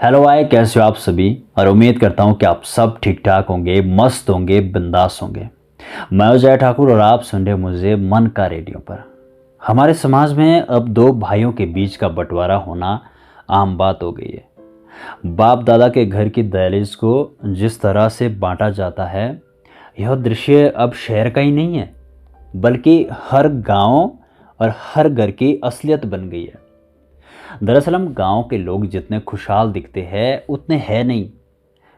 Hello भाई, कैसे हो आप सभी। और उम्मीद करता हूँ कि आप सब ठीक ठाक होंगे, मस्त होंगे, बिंदास होंगे। मैं अजय ठाकुर और आप सुन रहे मुझे मन का रेडियो पर। हमारे समाज में अब दो भाइयों के बीच का बंटवारा होना आम बात हो गई है। बाप दादा के घर की दहलीज को जिस तरह से बांटा जाता है, यह दृश्य अब शहर का ही नहीं है, बल्कि हर गांव और हर घर की असलियत बन गई है। दरअसल हम गांव के लोग जितने खुशहाल दिखते हैं उतने हैं नहीं।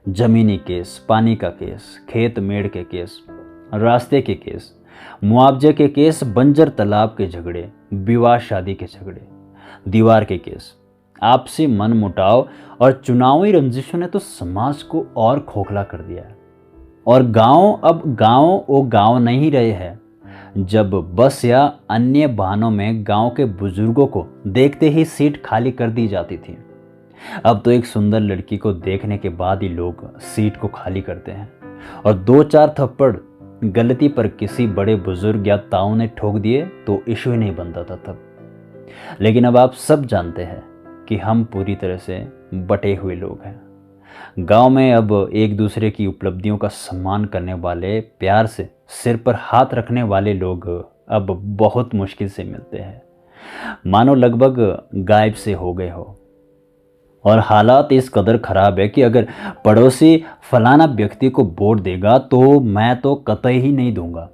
जमीनी केस, पानी का केस, खेत मेड़ के केस, रास्ते के केस, मुआवजे के केस, बंजर तालाब के झगड़े, विवाह शादी के झगड़े, दीवार के केस, आपसी मन मुटाव और चुनावी रंजिशों ने तो समाज को और खोखला कर दिया है। और गांव अब गांव वो गांव नहीं रहे हैं जब बस या अन्य वाहनों में गांव के बुजुर्गों को देखते ही सीट खाली कर दी जाती थी। अब तो एक सुंदर लड़की को देखने के बाद ही लोग सीट को खाली करते हैं, और दो चार थप्पड़ गलती पर किसी बड़े बुजुर्ग या ताऊ ने ठोक दिए तो इशू ही नहीं बनता था तब। लेकिन अब आप सब जानते हैं कि हम पूरी तरह से बटे हुए लोग हैं। गांव में अब एक दूसरे की उपलब्धियों का सम्मान करने वाले, प्यार से सिर पर हाथ रखने वाले लोग अब बहुत मुश्किल से मिलते हैं, मानो लगभग गायब से हो गए हो। और हालात इस कदर खराब है कि अगर पड़ोसी फलाना व्यक्ति को वोट देगा तो मैं तो कतई ही नहीं दूंगा।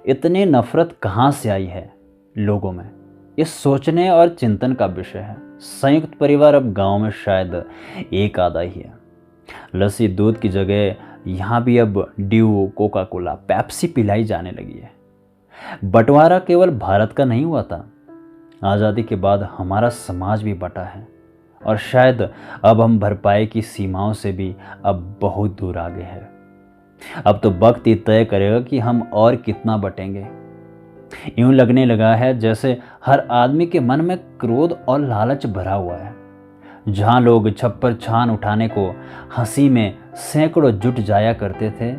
इतनी नफरत कहाँ से आई है लोगों में, इस सोचने और चिंतन का विषय है। संयुक्त परिवार अब गांव में शायद एक आधा ही है। लस्सी दूध की जगह यहाँ भी अब ड्यू, कोका कोला, पेप्सी पिलाई जाने लगी है। बंटवारा केवल भारत का नहीं हुआ था, आज़ादी के बाद हमारा समाज भी बटा है। और शायद अब हम भरपाई की सीमाओं से भी अब बहुत दूर आ गए हैं। अब तो वक्त ही तय करेगा कि हम और कितना बटेंगे। यूं लगने लगा है जैसे हर आदमी के मन में क्रोध और लालच भरा हुआ है। जहां लोग छप्पर छान उठाने को हंसी में सैकड़ों जुट जाया करते थे,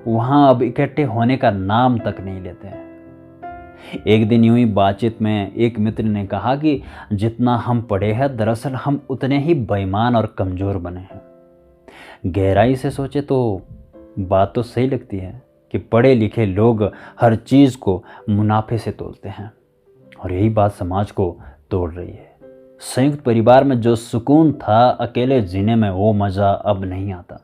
वहां अब इकट्ठे होने का नाम तक नहीं लेते हैं। एक दिन यूं ही बातचीत में एक मित्र ने कहा कि जितना हम पढ़े हैं, दरअसल हम उतने ही बेईमान और कमज़ोर बने हैं। गहराई से सोचे तो बात तो सही लगती है कि पढ़े लिखे लोग हर चीज़ को मुनाफे से तोलते हैं, और यही बात समाज को तोड़ रही है। संयुक्त परिवार में जो सुकून था, अकेले जीने में वो मज़ा अब नहीं आता।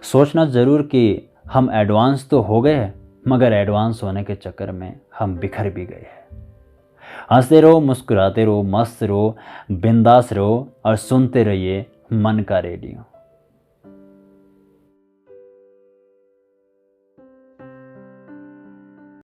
सोचना ज़रूर कि हम एडवांस तो हो गए हैं, मगर एडवांस होने के चक्कर में हम बिखर भी गए हैं। हंसते रहो, मुस्कुराते रहो, मस्त रहो, बिंदास रहो और सुनते रहिए मन का रेडियो।